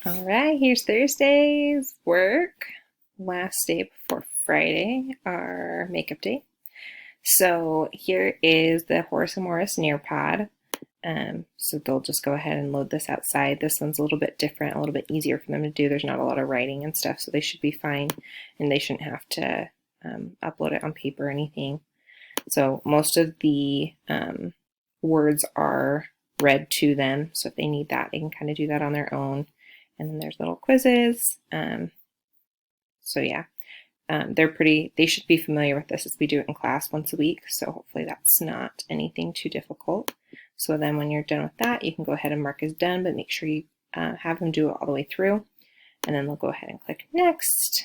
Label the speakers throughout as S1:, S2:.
S1: All right, here's Thursday's work. Last day before Friday, our makeup day. So here is the Horace and Morris Nearpod. So they'll just go ahead and load this outside. This one's a little bit different, a little bit easier for them to do. There's not a lot of writing and stuff, so they should be fine, and they shouldn't have to upload it on paper or anything. So most of the words are read to them, so if they need that, they can kind of do that on their own. And then there's little quizzes. So yeah, they should be familiar with this as we do it in class once a week. So hopefully that's not anything too difficult. So then when you're done with that, you can go ahead and mark as done, but make sure you have them do it all the way through. And then they'll go ahead and click next.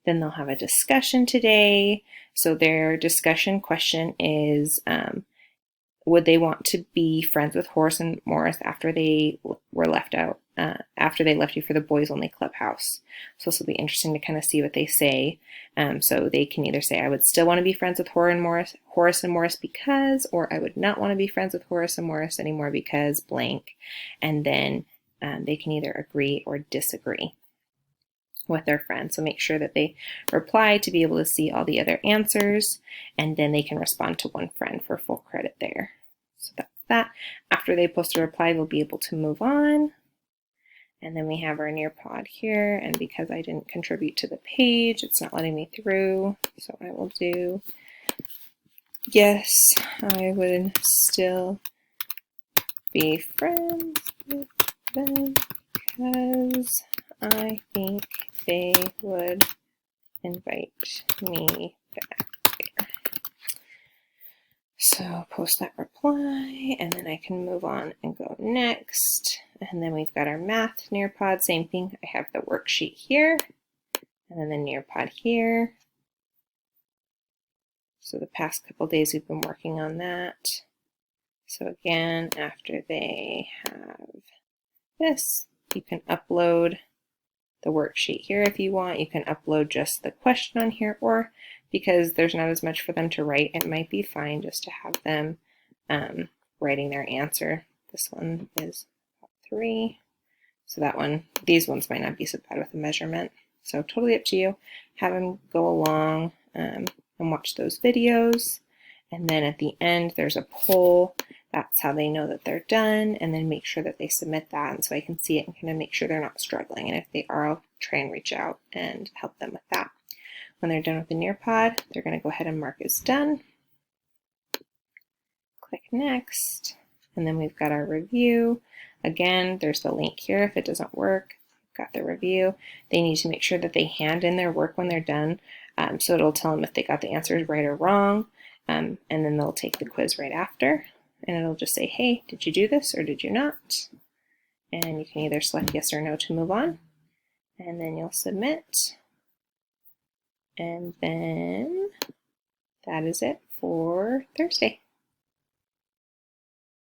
S1: Then they'll have a discussion today. So their discussion question is, would they want to be friends with Horace and Morris after they were left out, after they left you for the boys only clubhouse? So this will be interesting to kind of see what they say. So they can either say, I would still want to be friends with Horace and Morris because, or I would not want to be friends with Horace and Morris anymore because blank. And then they can either agree or disagree with their friends. So make sure that they reply to be able to see all the other answers, and then they can respond to one friend for full credit there. So that's that. After they post a reply, they'll be able to move on. And then we have our Nearpod here, and because I didn't contribute to the page, it's not letting me through. So I will do, yes, I would still be friends with them because I think they would invite me back there. So post that reply, and then I can move on and go next. And then we've got our math Nearpod, same thing. I have the worksheet here, and then the Nearpod here. So the past couple days we've been working on that. So again, after they have this, you can upload the worksheet here if you want. You can upload just the question on here, or because there's not as much for them to write, it might be fine just to have them writing their answer. This one is 3. So that one, these ones might not be so bad with the measurement. So totally up to you. Have them go along and watch those videos. And then at the end, there's a poll. That's how they know that they're done, and then make sure that they submit that, and so I can see it and kind of make sure they're not struggling. And if they are, I'll try and reach out and help them with that. When they're done with the Nearpod, they're going to go ahead and mark as done. Click next, and then we've got our review. Again, there's the link here. If it doesn't work, got the review. They need to make sure that they hand in their work when they're done, so it'll tell them if they got the answers right or wrong, and then they'll take the quiz right after. And it'll just say, hey, did you do this or did you not? And you can either select yes or no to move on. And then you'll submit. And then that is it for Thursday.